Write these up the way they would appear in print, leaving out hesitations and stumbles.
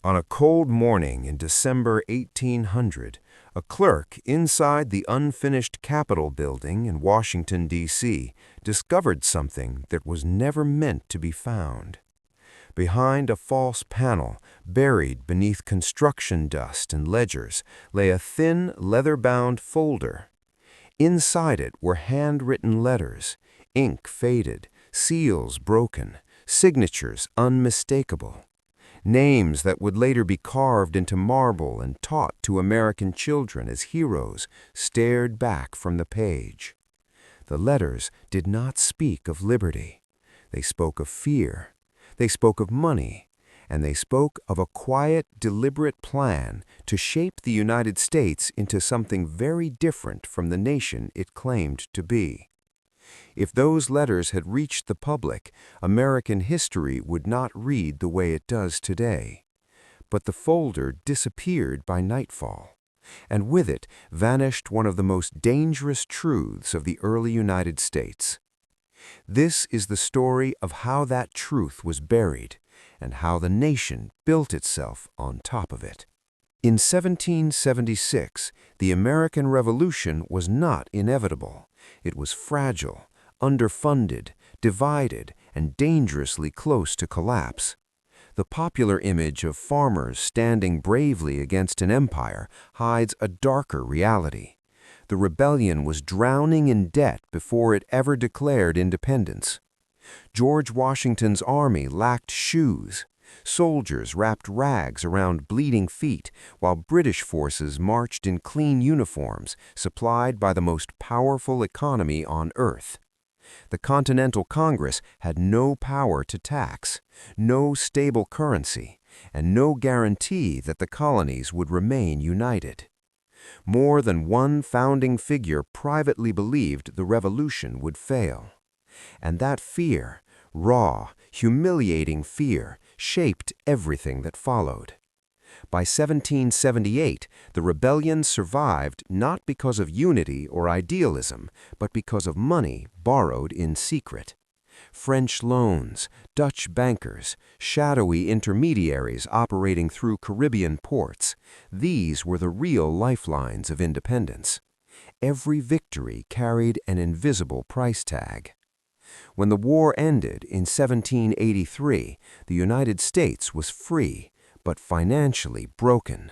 On a cold morning in December 1800, a clerk inside the unfinished Capitol building in Washington, D.C., discovered something that was never meant to be found. Behind a false panel, buried beneath construction dust and ledgers, lay a thin, leather-bound folder. Inside it were handwritten letters, ink faded, seals broken, signatures unmistakable. Names that would later be carved into marble and taught to American children as heroes stared back from the page. The letters did not speak of liberty. They spoke of fear. They spoke of money. And they spoke of a quiet, deliberate plan to shape the United States into something very different from the nation it claimed to be. If those letters had reached the public, American history would not read the way it does today. But the folder disappeared by nightfall, and with it vanished one of the most dangerous truths of the early United States. This is the story of how that truth was buried, and how the nation built itself on top of it. In 1776, the American Revolution was not inevitable. It was fragile, underfunded, divided, and dangerously close to collapse. The popular image of farmers standing bravely against an empire hides a darker reality. The rebellion was drowning in debt before it ever declared independence. George Washington's army lacked shoes. Soldiers wrapped rags around bleeding feet, while British forces marched in clean uniforms supplied by the most powerful economy on earth. The Continental Congress had no power to tax, no stable currency, and no guarantee that the colonies would remain united. More than one founding figure privately believed the revolution would fail. And that fear, raw, humiliating fear, shaped everything that followed. By 1778, the rebellion survived not because of unity or idealism, but because of money borrowed in secret. French loans, Dutch bankers, shadowy intermediaries operating through Caribbean ports, these were the real lifelines of independence. Every victory carried an invisible price tag. When the war ended in 1783, the United States was free, but financially broken.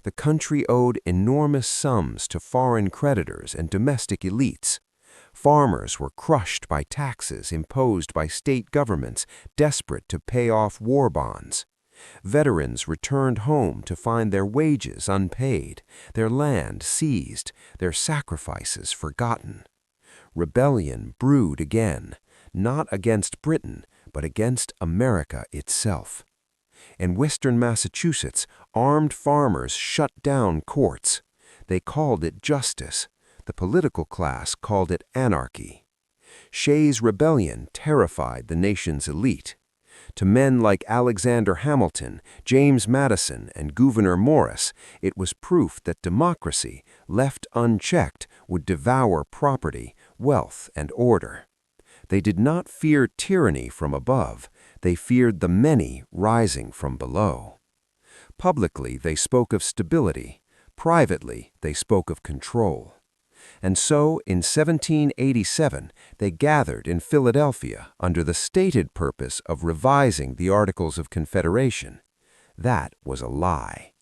The country owed enormous sums to foreign creditors and domestic elites. Farmers were crushed by taxes imposed by state governments desperate to pay off war bonds. Veterans returned home to find their wages unpaid, their land seized, their sacrifices forgotten. Rebellion brewed again, not against Britain, but against America itself. In western Massachusetts, armed farmers shut down courts. They called it justice. The political class called it anarchy. Shays' Rebellion terrified the nation's elite. To men like Alexander Hamilton, James Madison, and Gouverneur Morris, it was proof that democracy, left unchecked, would devour property, wealth, and order. They did not fear tyranny from above. They feared the many rising from below. Publicly, they spoke of stability. Privately, they spoke of control. And so, in 1787, they gathered in Philadelphia under the stated purpose of revising the Articles of Confederation. That was a lie.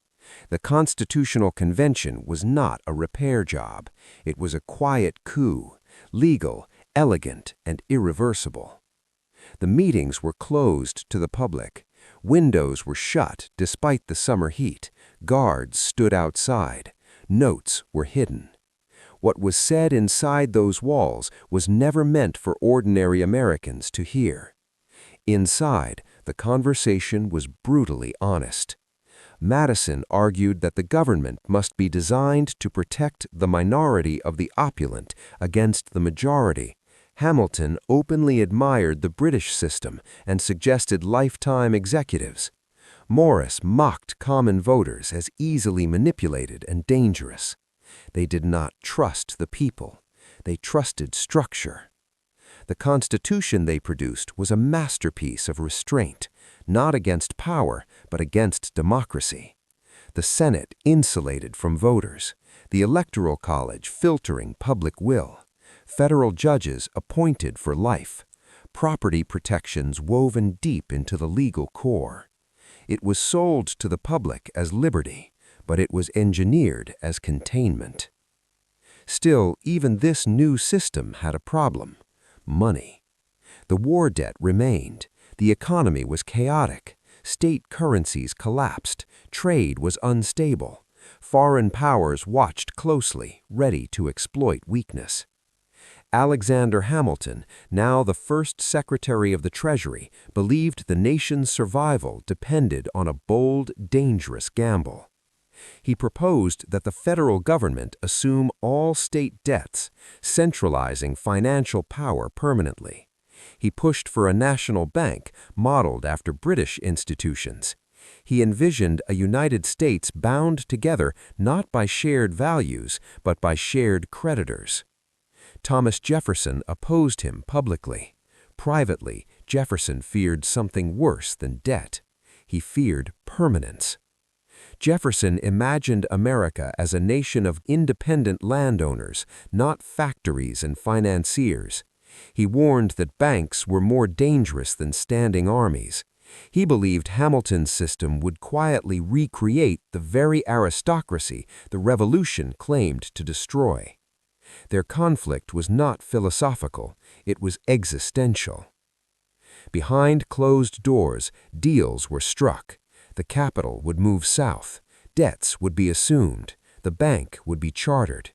The Constitutional Convention was not a repair job. It was a quiet coup, legal, elegant, and irreversible. The meetings were closed to the public. Windows were shut despite the summer heat. Guards stood outside. Notes were hidden. What was said inside those walls was never meant for ordinary Americans to hear. Inside, the conversation was brutally honest. Madison argued that the government must be designed to protect the minority of the opulent against the majority. Hamilton openly admired the British system and suggested lifetime executives. Morris mocked common voters as easily manipulated and dangerous. They did not trust the people. They trusted structure. The Constitution they produced was a masterpiece of restraint, not against power, but against democracy. The Senate insulated from voters, the Electoral College filtering public will, federal judges appointed for life, property protections woven deep into the legal core. It was sold to the public as liberty, but it was engineered as containment. Still, even this new system had a problem: money. The war debt remained, the economy was chaotic, state currencies collapsed, trade was unstable. Foreign powers watched closely, ready to exploit weakness. Alexander Hamilton, now the first Secretary of the Treasury, believed the nation's survival depended on a bold, dangerous gamble. He proposed that the federal government assume all state debts, centralizing financial power permanently. He pushed for a national bank modeled after British institutions. He envisioned a United States bound together not by shared values, but by shared creditors. Thomas Jefferson opposed him publicly. Privately, Jefferson feared something worse than debt. He feared permanence. Jefferson imagined America as a nation of independent landowners, not factories and financiers. He warned that banks were more dangerous than standing armies. He believed Hamilton's system would quietly recreate the very aristocracy the Revolution claimed to destroy. Their conflict was not philosophical, it was existential. Behind closed doors, deals were struck. The capital would move south, debts would be assumed, the bank would be chartered.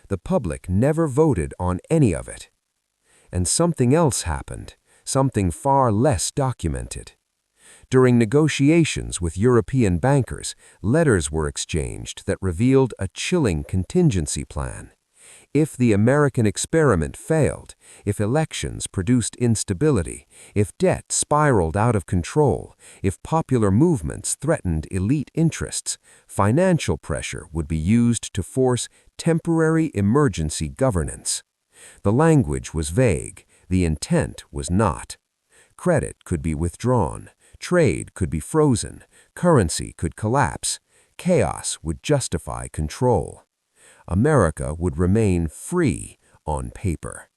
The public never voted on any of it. And something else happened, something far less documented. During negotiations with European bankers, letters were exchanged that revealed a chilling contingency plan. If the American experiment failed, if elections produced instability, if debt spiraled out of control, if popular movements threatened elite interests, financial pressure would be used to force temporary emergency governance. The language was vague, the intent was not. Credit could be withdrawn, trade could be frozen, currency could collapse, chaos would justify control. America would remain free on paper.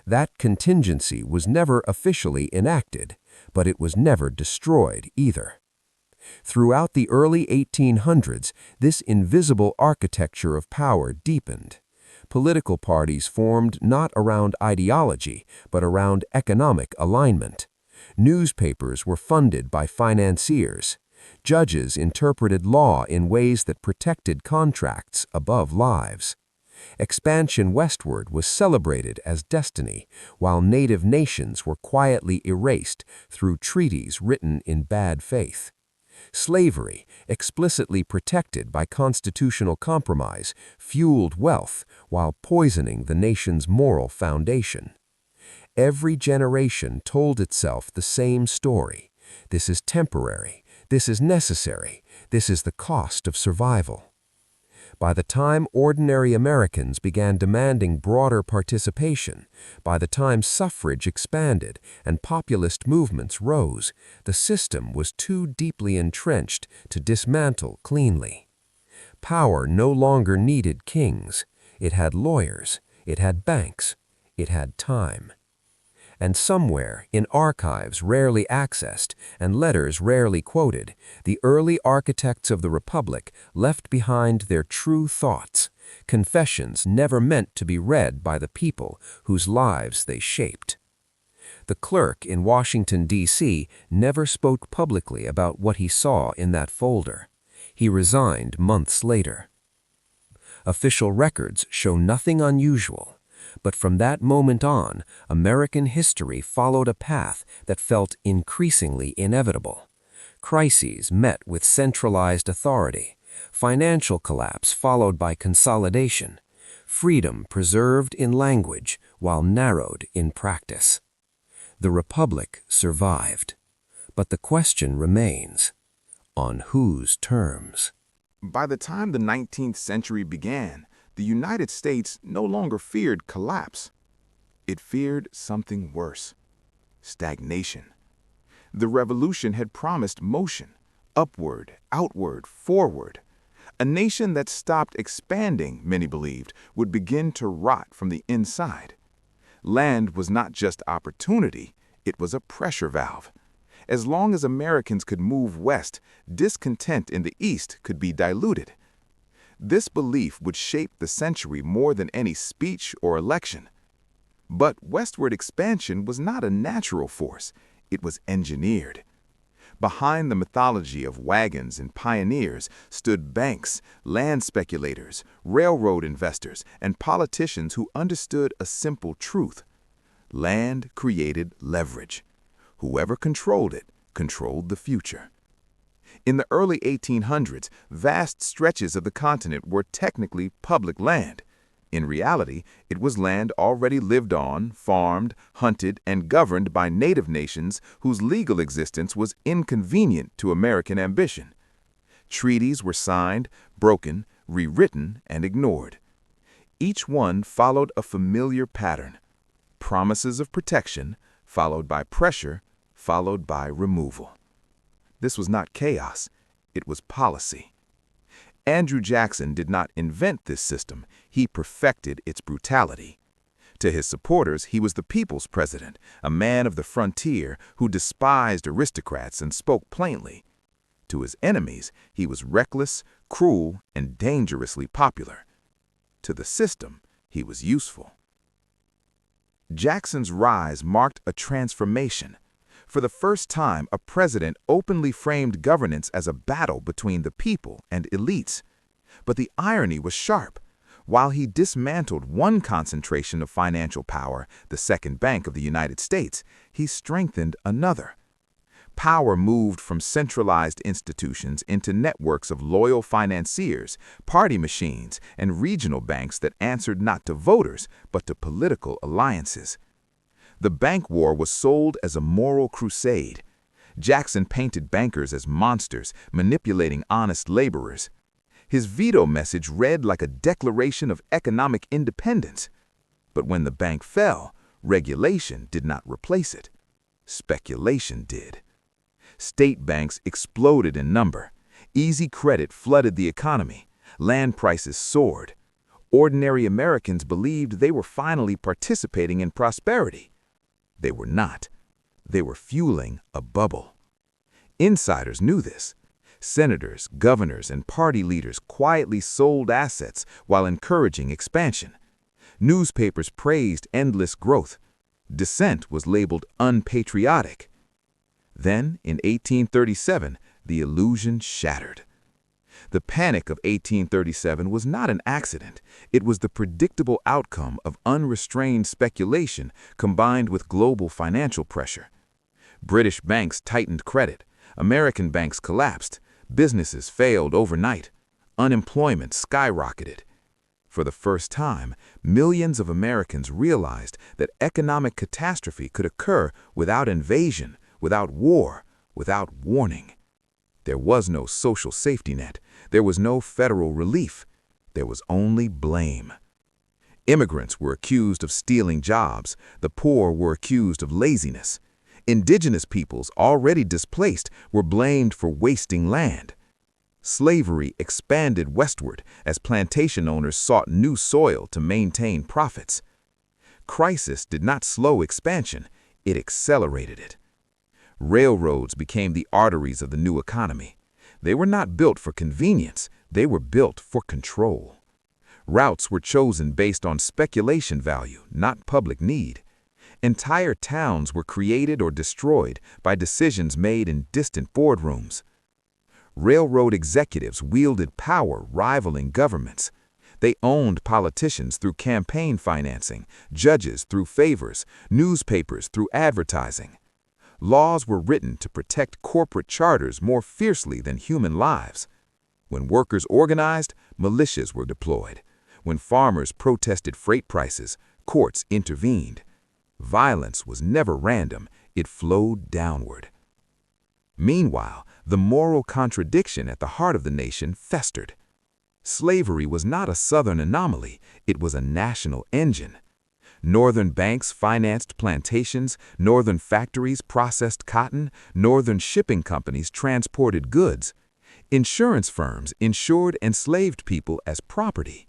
That contingency was never officially enacted, but it was never destroyed either. Throughout the early 1800s, this invisible architecture of power deepened. Political parties formed not around ideology, but around economic alignment. Newspapers were funded by financiers. Judges interpreted law in ways that protected contracts above lives. Expansion westward was celebrated as destiny, while native nations were quietly erased through treaties written in bad faith. Slavery, explicitly protected by constitutional compromise, fueled wealth while poisoning the nation's moral foundation. Every generation told itself the same story. This is temporary. This is necessary. This is the cost of survival. By the time ordinary Americans began demanding broader participation, by the time suffrage expanded and populist movements rose, the system was too deeply entrenched to dismantle cleanly. Power no longer needed kings. It had lawyers. It had banks. It had time. And somewhere, in archives rarely accessed and letters rarely quoted, the early architects of the Republic left behind their true thoughts, confessions never meant to be read by the people whose lives they shaped. The clerk in Washington, D.C. never spoke publicly about what he saw in that folder. He resigned months later. Official records show nothing unusual. But from that moment on, American history followed a path that felt increasingly inevitable. Crises met with centralized authority, financial collapse followed by consolidation, freedom preserved in language while narrowed in practice. The Republic survived, but the question remains, on whose terms? By the time the 19th century began, the United States no longer feared collapse. It feared something worse: stagnation. The revolution had promised motion, upward, outward, forward. A nation that stopped expanding, many believed, would begin to rot from the inside. Land was not just opportunity, it was a pressure valve. As long as Americans could move west, discontent in the east could be diluted. This belief would shape the century more than any speech or election. But westward expansion was not a natural force, it was engineered. Behind the mythology of wagons and pioneers stood banks, land speculators, railroad investors, and politicians who understood a simple truth: land created leverage. Whoever controlled it controlled the future. In the early 1800s, vast stretches of the continent were technically public land. In reality, it was land already lived on, farmed, hunted, and governed by native nations whose legal existence was inconvenient to American ambition. Treaties were signed, broken, rewritten, and ignored. Each one followed a familiar pattern: promises of protection, followed by pressure, followed by removal. This was not chaos, it was policy. Andrew Jackson did not invent this system, he perfected its brutality. To his supporters, he was the people's president, a man of the frontier who despised aristocrats and spoke plainly. To his enemies, he was reckless, cruel, and dangerously popular. To the system, he was useful. Jackson's rise marked a transformation. For the first time, a president openly framed governance as a battle between the people and elites. But the irony was sharp. While he dismantled one concentration of financial power, the Second Bank of the United States, he strengthened another. Power moved from centralized institutions into networks of loyal financiers, party machines, and regional banks that answered not to voters, but to political alliances. The bank war was sold as a moral crusade. Jackson painted bankers as monsters, manipulating honest laborers. His veto message read like a declaration of economic independence. But when the bank fell, regulation did not replace it. Speculation did. State banks exploded in number. Easy credit flooded the economy. Land prices soared. Ordinary Americans believed they were finally participating in prosperity. They were not. They were fueling a bubble. Insiders knew this. Senators, governors, and party leaders quietly sold assets while encouraging expansion. Newspapers praised endless growth. Dissent was labeled unpatriotic. Then, in 1837, the illusion shattered. The Panic of 1837 was not an accident. It was the predictable outcome of unrestrained speculation combined with global financial pressure. British banks tightened credit. American banks collapsed. Businesses failed overnight. Unemployment skyrocketed. For the first time, millions of Americans realized that economic catastrophe could occur without invasion, without war, without warning. There was no social safety net. There was no federal relief. There was only blame. Immigrants were accused of stealing jobs. The poor were accused of laziness. Indigenous peoples, already displaced, were blamed for wasting land. Slavery expanded westward as plantation owners sought new soil to maintain profits. Crisis did not slow expansion, it accelerated it. Railroads became the arteries of the new economy. They were not built for convenience, they were built for control. Routes were chosen based on speculation value, not public need. Entire towns were created or destroyed by decisions made in distant boardrooms. Railroad executives wielded power rivaling governments. They owned politicians through campaign financing, judges through favors, newspapers through advertising. Laws were written to protect corporate charters more fiercely than human lives. When workers organized, militias were deployed. When farmers protested freight prices, courts intervened. Violence was never random, it flowed downward. Meanwhile, the moral contradiction at the heart of the nation festered. Slavery was not a Southern anomaly, it was a national engine. Northern banks financed plantations, northern factories processed cotton, northern shipping companies transported goods. Insurance firms insured enslaved people as property.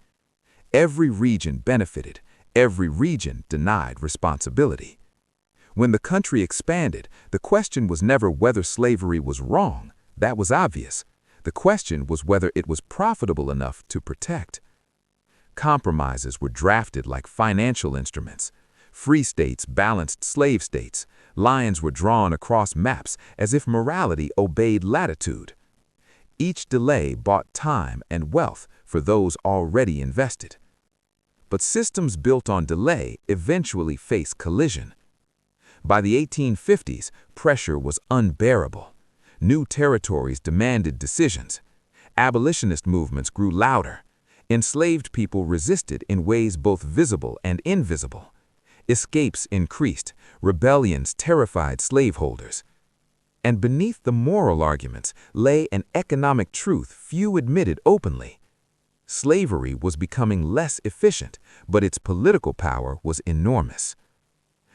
Every region benefited, every region denied responsibility. When the country expanded, the question was never whether slavery was wrong. That was obvious. The question was whether it was profitable enough to protect. Compromises were drafted like financial instruments. Free states balanced slave states. Lines were drawn across maps as if morality obeyed latitude. Each delay bought time and wealth for those already invested. But systems built on delay eventually face collision. By the 1850s, pressure was unbearable. New territories demanded decisions. Abolitionist movements grew louder. Enslaved people resisted in ways both visible and invisible. Escapes increased. Rebellions terrified slaveholders. And beneath the moral arguments lay an economic truth few admitted openly. Slavery was becoming less efficient, but its political power was enormous.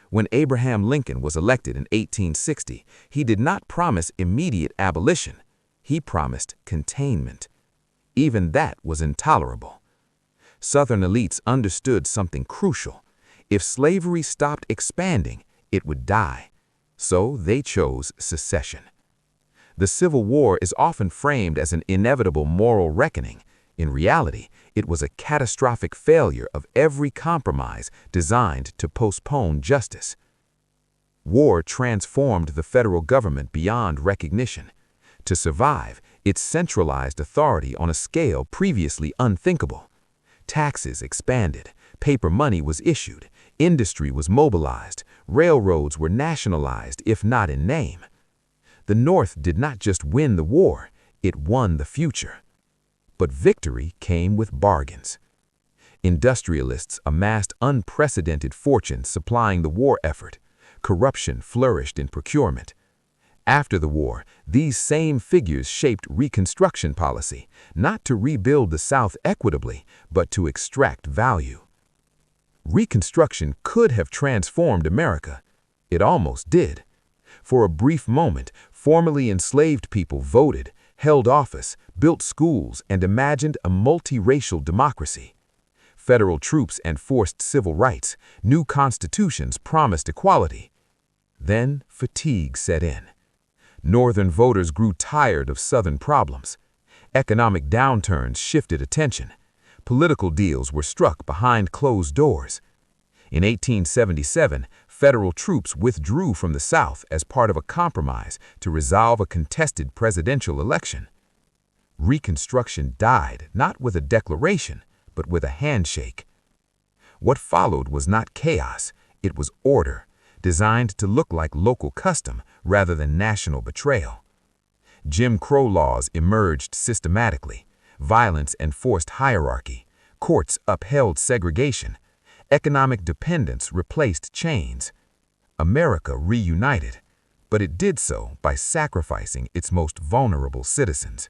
When Abraham Lincoln was elected in 1860, he did not promise immediate abolition. He promised containment. Even that was intolerable. Southern elites understood something crucial. If slavery stopped expanding, it would die. So they chose secession. The Civil War is often framed as an inevitable moral reckoning. In reality, it was a catastrophic failure of every compromise designed to postpone justice. War transformed the federal government beyond recognition. To survive, it centralized authority on a scale previously unthinkable. Taxes expanded, paper money was issued, industry was mobilized, railroads were nationalized, if not in name. The North did not just win the war, it won the future. But victory came with bargains. Industrialists amassed unprecedented fortunes supplying the war effort. Corruption flourished in procurement. After the war, these same figures shaped Reconstruction policy, not to rebuild the South equitably, but to extract value. Reconstruction could have transformed America. It almost did. For a brief moment, formerly enslaved people voted, held office, built schools, and imagined a multiracial democracy. Federal troops enforced civil rights, new constitutions promised equality. Then fatigue set in. Northern voters grew tired of Southern problems. Economic downturns shifted attention. Political deals were struck behind closed doors. In 1877, federal troops withdrew from the South as part of a compromise to resolve a contested presidential election. Reconstruction died not with a declaration, but with a handshake. What followed was not chaos, it was order, designed to look like local custom rather than national betrayal. Jim Crow laws emerged systematically. Violence enforced hierarchy. Courts upheld segregation. Economic dependence replaced chains. America reunited, but it did so by sacrificing its most vulnerable citizens.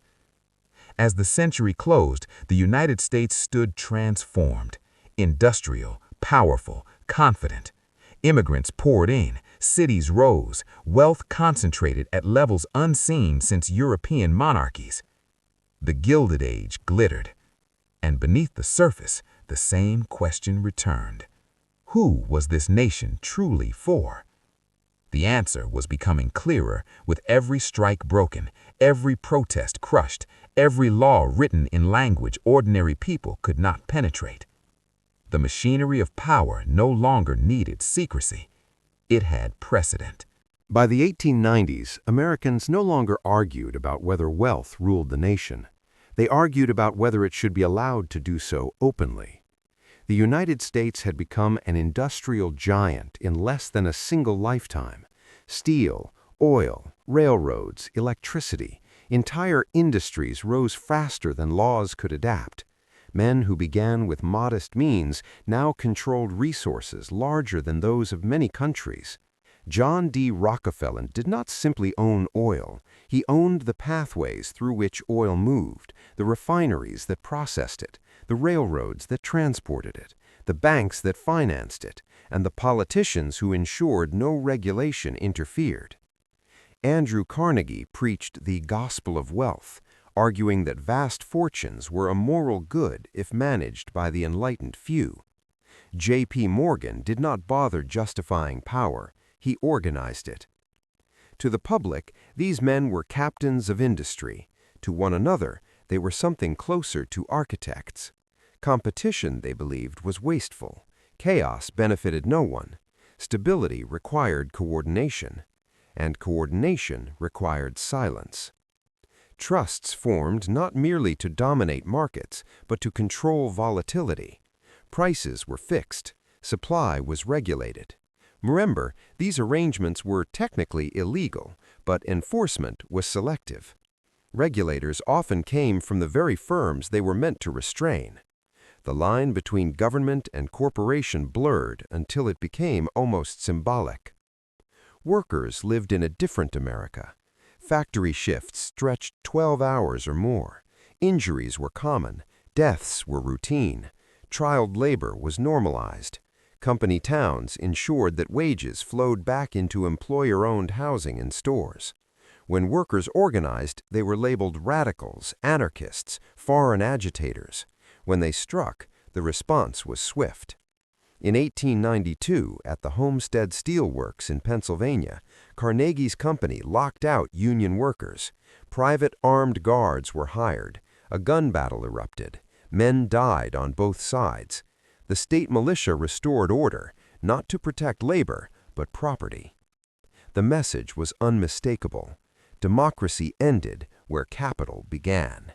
As the century closed, the United States stood transformed, industrial, powerful, confident. Immigrants poured in, cities rose, wealth concentrated at levels unseen since European monarchies. The Gilded Age glittered, and beneath the surface, the same question returned. Who was this nation truly for? The answer was becoming clearer with every strike broken, every protest crushed, every law written in language ordinary people could not penetrate. The machinery of power no longer needed secrecy. It had precedent. By the 1890s, Americans no longer argued about whether wealth ruled the nation. They argued about whether it should be allowed to do so openly. The United States had become an industrial giant in less than a single lifetime. Steel, oil, railroads, electricity, entire industries rose faster than laws could adapt. Men who began with modest means now controlled resources larger than those of many countries. John D. Rockefeller did not simply own oil, he owned the pathways through which oil moved, the refineries that processed it, the railroads that transported it, the banks that financed it, and the politicians who ensured no regulation interfered. Andrew Carnegie preached the gospel of wealth, arguing that vast fortunes were a moral good if managed by the enlightened few. J.P. Morgan did not bother justifying power, he organized it. To the public, these men were captains of industry. To one another, they were something closer to architects. Competition, they believed, was wasteful. Chaos benefited no one. Stability required coordination, and coordination required silence. Trusts formed not merely to dominate markets, but to control volatility. Prices were fixed, supply was regulated. Remember, these arrangements were technically illegal, but enforcement was selective. Regulators often came from the very firms they were meant to restrain. The line between government and corporation blurred until it became almost symbolic. Workers lived in a different America. Factory shifts stretched 12 hours or more. Injuries were common. Deaths were routine. Child labor was normalized. Company towns ensured that wages flowed back into employer-owned housing and stores. When workers organized, they were labeled radicals, anarchists, foreign agitators. When they struck, the response was swift. In 1892, at the Homestead Steel Works in Pennsylvania, Carnegie's company locked out union workers. Private armed guards were hired. A gun battle erupted. Men died on both sides. The state militia restored order, not to protect labor, but property. The message was unmistakable. Democracy ended where capital began.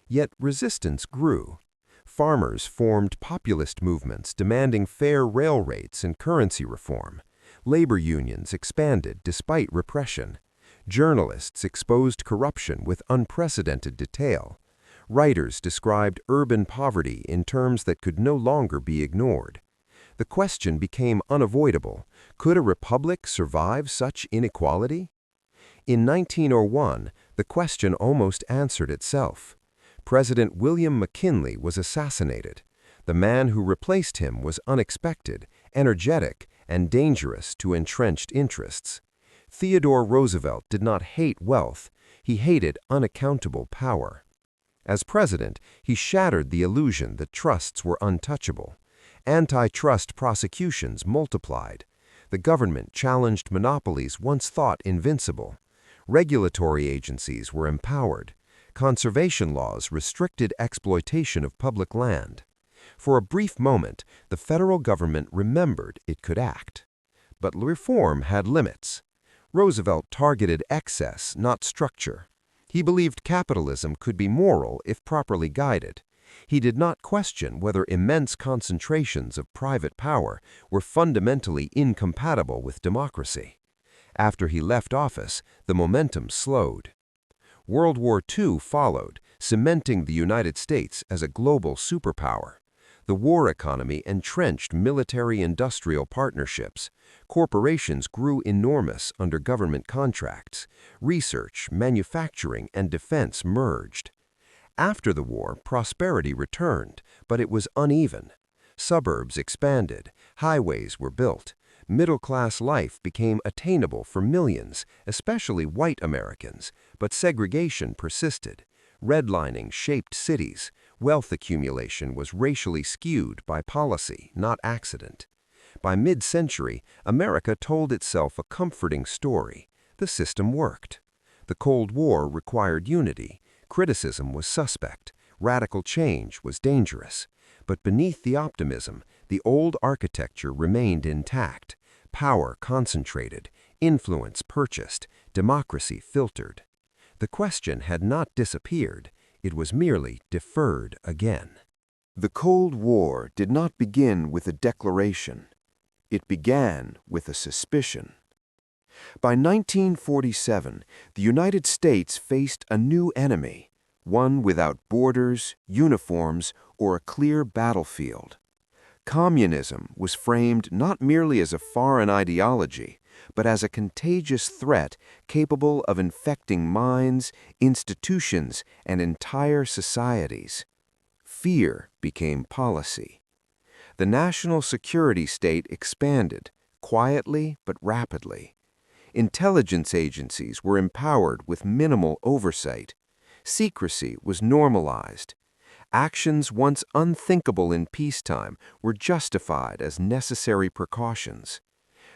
Yet resistance grew. Farmers formed populist movements demanding fair rail rates and currency reform. Labor unions expanded despite repression. Journalists exposed corruption with unprecedented detail. Writers described urban poverty in terms that could no longer be ignored. The question became unavoidable. Could a republic survive such inequality? In 1901, the question almost answered itself. President William McKinley was assassinated. The man who replaced him was unexpected, energetic, and dangerous to entrenched interests. Theodore Roosevelt did not hate wealth, he hated unaccountable power. As president, he shattered the illusion that trusts were untouchable. Antitrust prosecutions multiplied. The government challenged monopolies once thought invincible. Regulatory agencies were empowered. Conservation laws restricted exploitation of public land. For a brief moment, the federal government remembered it could act. But reform had limits. Roosevelt targeted excess, not structure. He believed capitalism could be moral if properly guided. He did not question whether immense concentrations of private power were fundamentally incompatible with democracy. After he left office, the momentum slowed. World War II followed, cementing the United States as a global superpower. The war economy entrenched military-industrial partnerships. Corporations grew enormous under government contracts. Research, manufacturing, and defense merged. After the war, prosperity returned, but it was uneven. Suburbs expanded, highways were built. Middle-class life became attainable for millions, especially white Americans, but segregation persisted. Redlining shaped cities. Wealth accumulation was racially skewed by policy, not accident. By mid-century, America told itself a comforting story. The system worked. The Cold War required unity. Criticism was suspect. Radical change was dangerous. But beneath the optimism, the old architecture remained intact. Power concentrated, influence purchased, democracy filtered. The question had not disappeared. It was merely deferred again. The Cold War did not begin with a declaration. It began with a suspicion. By 1947, the United States faced a new enemy, one without borders, uniforms, or a clear battlefield. Communism was framed not merely as a foreign ideology, but as a contagious threat capable of infecting minds, institutions, and entire societies. Fear became policy. The national security state expanded, quietly but rapidly. Intelligence agencies were empowered with minimal oversight. Secrecy was normalized. Actions once unthinkable in peacetime were justified as necessary precautions.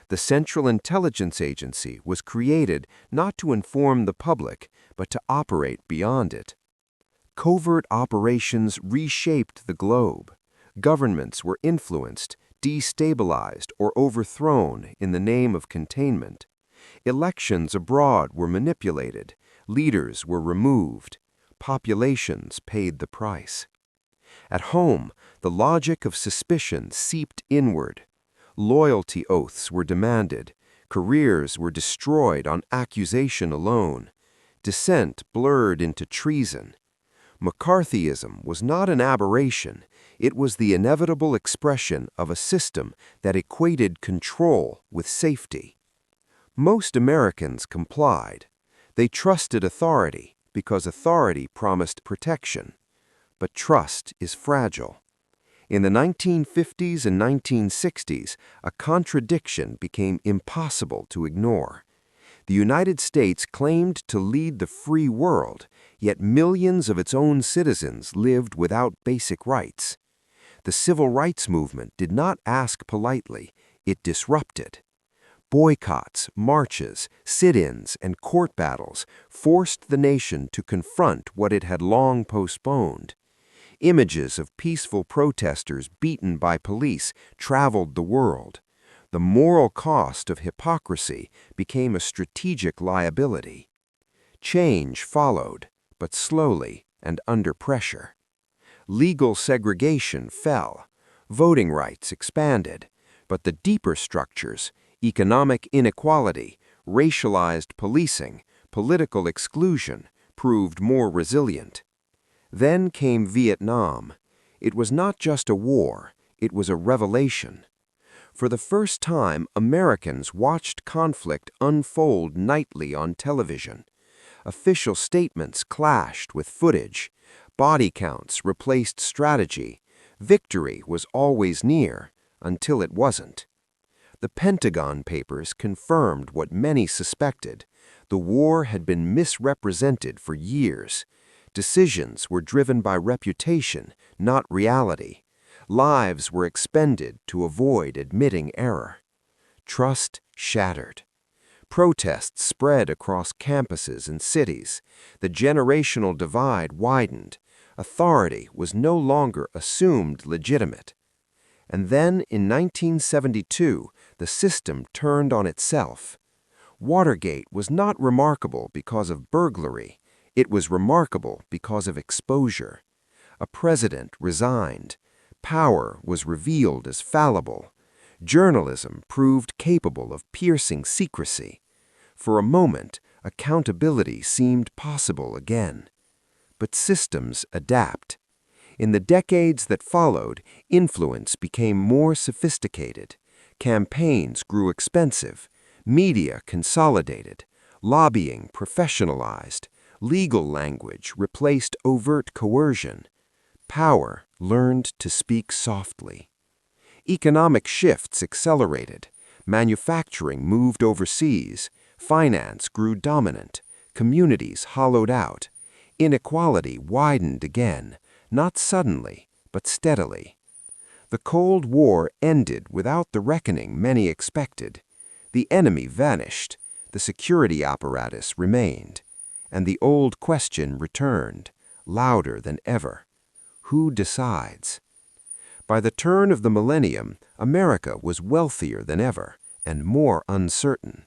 The Central Intelligence Agency was created not to inform the public, but to operate beyond it. Covert operations reshaped the globe. Governments were influenced, destabilized, or overthrown in the name of containment. Elections abroad were manipulated, leaders were removed, populations paid the price. At home, the logic of suspicion seeped inward. Loyalty oaths were demanded, careers were destroyed on accusation alone, dissent blurred into treason. McCarthyism was not an aberration, it was the inevitable expression of a system that equated control with safety. Most Americans complied. They trusted authority because authority promised protection. But trust is fragile. In the 1950s and 1960s, a contradiction became impossible to ignore. The United States claimed to lead the free world, yet millions of its own citizens lived without basic rights. The civil rights movement did not ask politely, it disrupted. Boycotts, marches, sit-ins, and court battles forced the nation to confront what it had long postponed. Images of peaceful protesters beaten by police traveled the world. The moral cost of hypocrisy became a strategic liability. Change followed, but slowly and under pressure. Legal segregation fell. Voting rights expanded, but the deeper structures, economic inequality, racialized policing, political exclusion, proved more resilient. Then came Vietnam. It was not just a war, it was a revelation. For the first time, Americans watched conflict unfold nightly on television. Official statements clashed with footage. Body counts replaced strategy. Victory was always near, until it wasn't. The Pentagon Papers confirmed what many suspected. The war had been misrepresented for years. Decisions were driven by reputation, not reality. Lives were expended to avoid admitting error. Trust shattered. Protests spread across campuses and cities. The generational divide widened. Authority was no longer assumed legitimate. And then, in 1972, the system turned on itself. Watergate was not remarkable because of burglary. It was remarkable because of exposure. A president resigned. Power was revealed as fallible. Journalism proved capable of piercing secrecy. For a moment, accountability seemed possible again. But systems adapt. In the decades that followed, influence became more sophisticated. Campaigns grew expensive. Media consolidated. Lobbying professionalized. Legal language replaced overt coercion. Power learned to speak softly. Economic shifts accelerated. Manufacturing moved overseas. Finance grew dominant. Communities hollowed out. Inequality widened again, not suddenly, but steadily. The Cold War ended without the reckoning many expected. The enemy vanished. The security apparatus remained. And the old question returned, louder than ever. Who decides? By the turn of the millennium, America was wealthier than ever and more uncertain.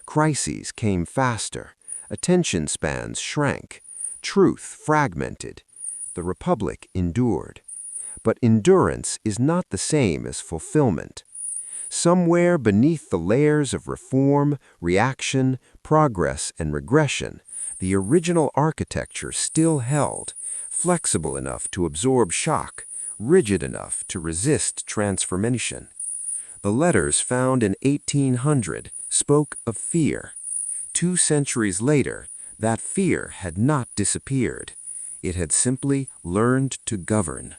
Crises came faster. Attention spans shrank. Truth fragmented. The Republic endured. But endurance is not the same as fulfillment. Somewhere beneath the layers of reform, reaction, progress, and regression, the original architecture still held, flexible enough to absorb shock, rigid enough to resist transformation. The letters found in 1800, spoke of fear. 2 centuries later, that fear had not disappeared. It had simply learned to govern.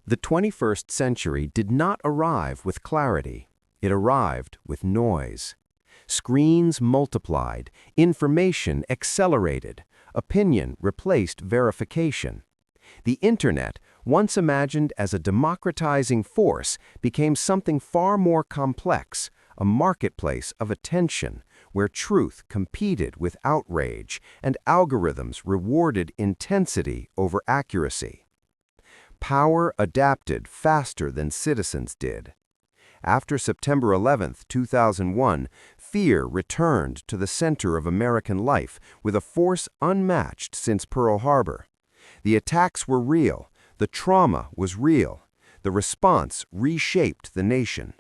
The 21st century did not arrive with clarity. It arrived with noise. Screens multiplied, information accelerated, opinion replaced verification. The Internet, once imagined as a democratizing force, became something far more complex, a marketplace of attention, where truth competed with outrage and algorithms rewarded intensity over accuracy. Power adapted faster than citizens did. After September 11, 2001, fear returned to the center of American life with a force unmatched since Pearl Harbor. The attacks were real, the trauma was real, the response reshaped the nation.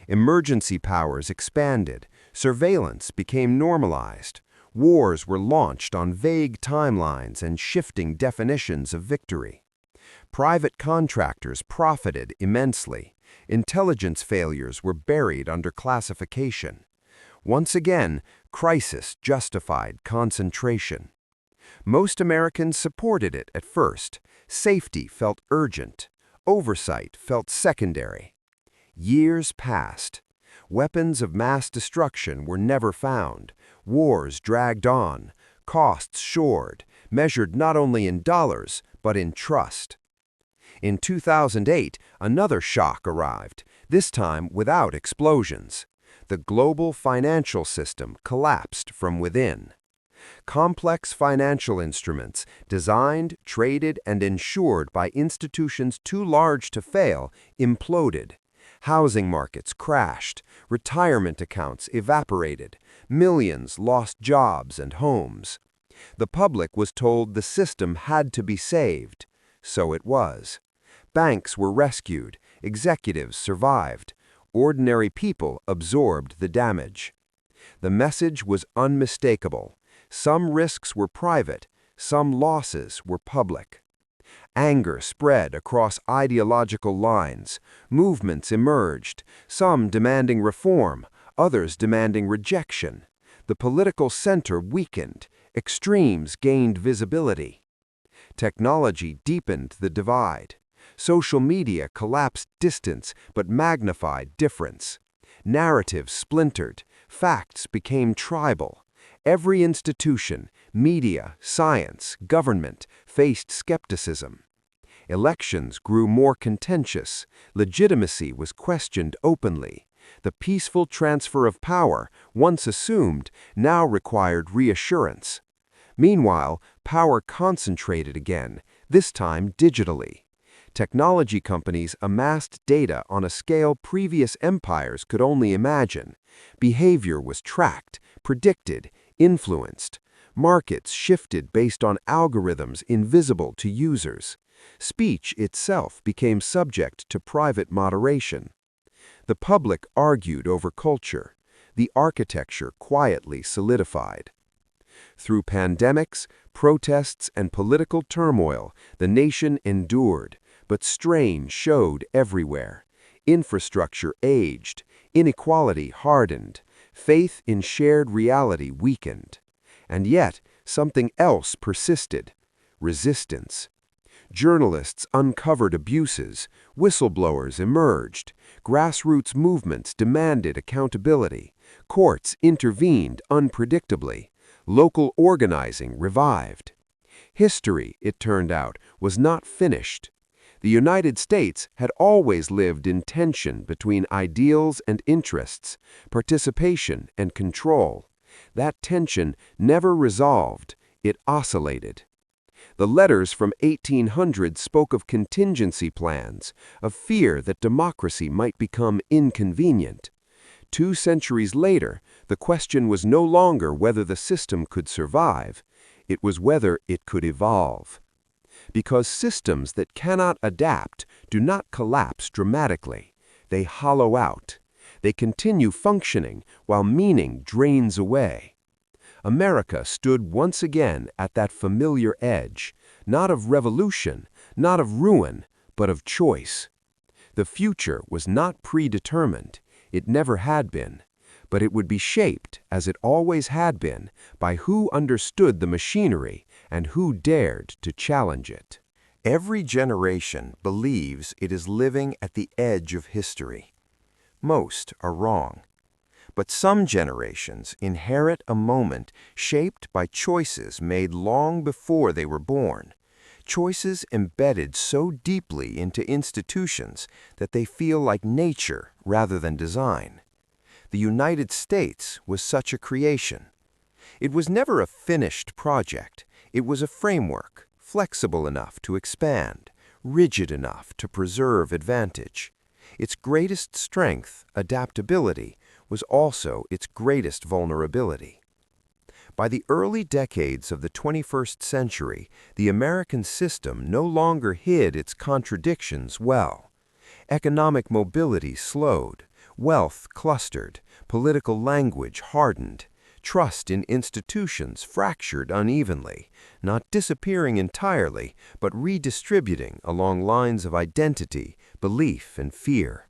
Emergency powers expanded, surveillance became normalized, wars were launched on vague timelines and shifting definitions of victory. Private contractors profited immensely. Intelligence failures were buried under classification. Once again, crisis justified concentration. Most Americans supported it at first. Safety felt urgent. Oversight felt secondary. Years passed. Weapons of mass destruction were never found. Wars dragged on. Costs soared, measured not only in dollars, but in trust. In 2008, another shock arrived, this time without explosions. The global financial system collapsed from within. Complex financial instruments, designed, traded, and insured by institutions too large to fail, imploded. Housing markets crashed, retirement accounts evaporated, millions lost jobs and homes. The public was told the system had to be saved. So it was. Banks were rescued, executives survived, ordinary people absorbed the damage. The message was unmistakable. Some risks were private, some losses were public. Anger spread across ideological lines. Movements emerged, some demanding reform, others demanding rejection. The political center weakened, extremes gained visibility. Technology deepened the divide. Social media collapsed distance but magnified difference. Narratives splintered, facts became tribal. Every institution, media, science, government, faced skepticism. Elections grew more contentious. Legitimacy was questioned openly. The peaceful transfer of power, once assumed, now required reassurance. Meanwhile, power concentrated again, this time digitally. Technology companies amassed data on a scale previous empires could only imagine. Behavior was tracked, predicted, influenced. Markets shifted based on algorithms invisible to users. Speech itself became subject to private moderation. The public argued over culture. The architecture quietly solidified. Through pandemics, protests, and political turmoil, the nation endured, but strain showed everywhere. Infrastructure aged, inequality hardened, faith in shared reality weakened. And yet, something else persisted: resistance. Journalists uncovered abuses, whistleblowers emerged, grassroots movements demanded accountability, courts intervened unpredictably, local organizing revived. History, it turned out, was not finished. The United States had always lived in tension between ideals and interests, participation and control. That tension never resolved, it oscillated. The letters from 1800 spoke of contingency plans, of fear that democracy might become inconvenient. 2 centuries later, the question was no longer whether the system could survive, it was whether it could evolve. Because systems that cannot adapt do not collapse dramatically. They hollow out. They continue functioning while meaning drains away. America stood once again at that familiar edge, not of revolution, not of ruin, but of choice. The future was not predetermined. It never had been. but it would be shaped, as it always had been, by who understood the machinery and who dared to challenge it. Every generation believes it is living at the edge of history. Most are wrong. But some generations inherit a moment shaped by choices made long before they were born, choices embedded so deeply into institutions that they feel like nature rather than design. The United States was such a creation. It was never a finished project. It was a framework, flexible enough to expand, rigid enough to preserve advantage. Its greatest strength, adaptability, was also its greatest vulnerability. By the early decades of the 21st century, the American system no longer hid its contradictions well. Economic mobility slowed, wealth clustered, political language hardened, trust in institutions fractured unevenly, not disappearing entirely, but redistributing along lines of identity, belief, and fear.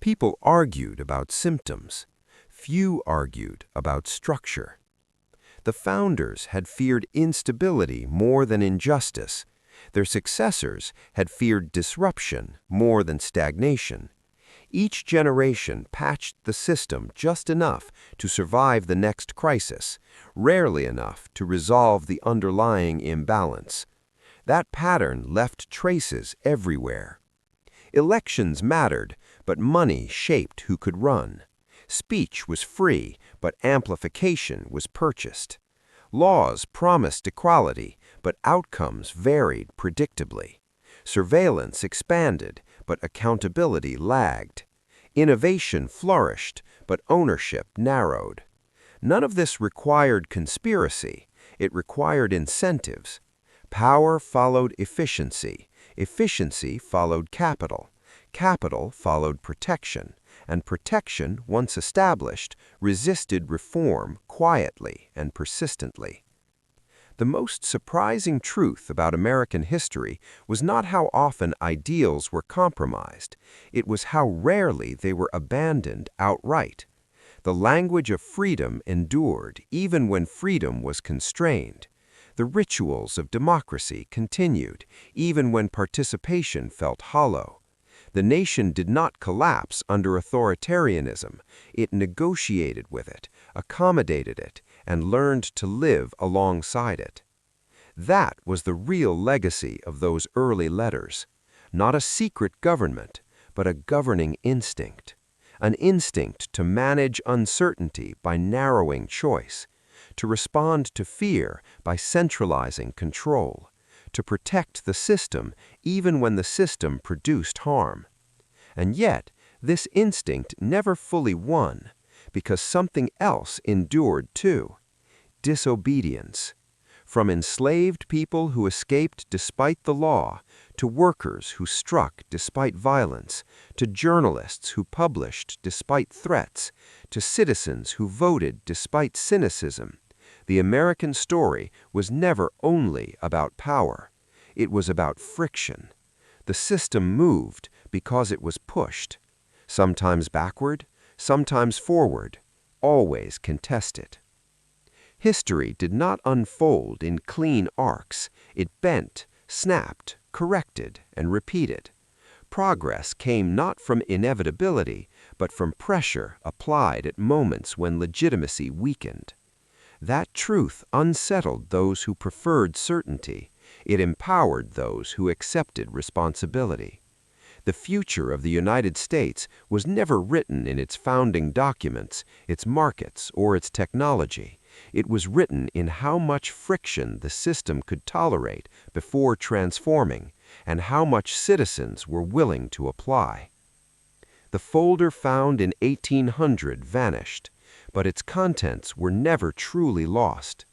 People argued about symptoms. Few argued about structure. The founders had feared instability more than injustice. Their successors had feared disruption more than stagnation. Each generation patched the system just enough to survive the next crisis, rarely enough to resolve the underlying imbalance. That pattern left traces everywhere. Elections mattered, but money shaped who could run. Speech was free, but amplification was purchased. Laws promised equality, but outcomes varied predictably. Surveillance expanded, but accountability lagged. Innovation flourished, but ownership narrowed. None of this required conspiracy. It required incentives. Power followed efficiency. Efficiency followed capital. Capital followed protection. And protection, once established, resisted reform quietly and persistently. The most surprising truth about American history was not how often ideals were compromised. It was how rarely they were abandoned outright. The language of freedom endured even when freedom was constrained. The rituals of democracy continued even when participation felt hollow. The nation did not collapse under authoritarianism. It negotiated with it, accommodated it, and learned to live alongside it. That was the real legacy of those early letters. Not a secret government, but a governing instinct. An instinct to manage uncertainty by narrowing choice, to respond to fear by centralizing control, to protect the system even when the system produced harm. And yet, this instinct never fully won, because something else endured too: disobedience. From enslaved people who escaped despite the law, to workers who struck despite violence, to journalists who published despite threats, to citizens who voted despite cynicism, the American story was never only about power. It was about friction. The system moved because it was pushed, sometimes backward, sometimes forward, always contested. History did not unfold in clean arcs. It bent, snapped, corrected, and repeated. Progress came not from inevitability, but from pressure applied at moments when legitimacy weakened. That truth unsettled those who preferred certainty. It empowered those who accepted responsibility. The future of the United States was never written in its founding documents, its markets, or its technology. It was written in how much friction the system could tolerate before transforming, and how much citizens were willing to apply. The folder found in 1800 vanished, but its contents were never truly lost.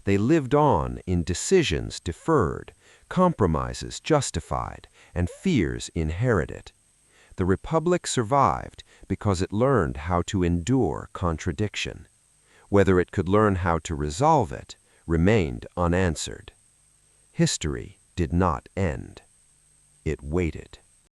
They lived on in decisions deferred, compromises justified, and fears inherited. The Republic survived because it learned how to endure contradiction. Whether it could learn how to resolve it remained unanswered. History did not end. It waited.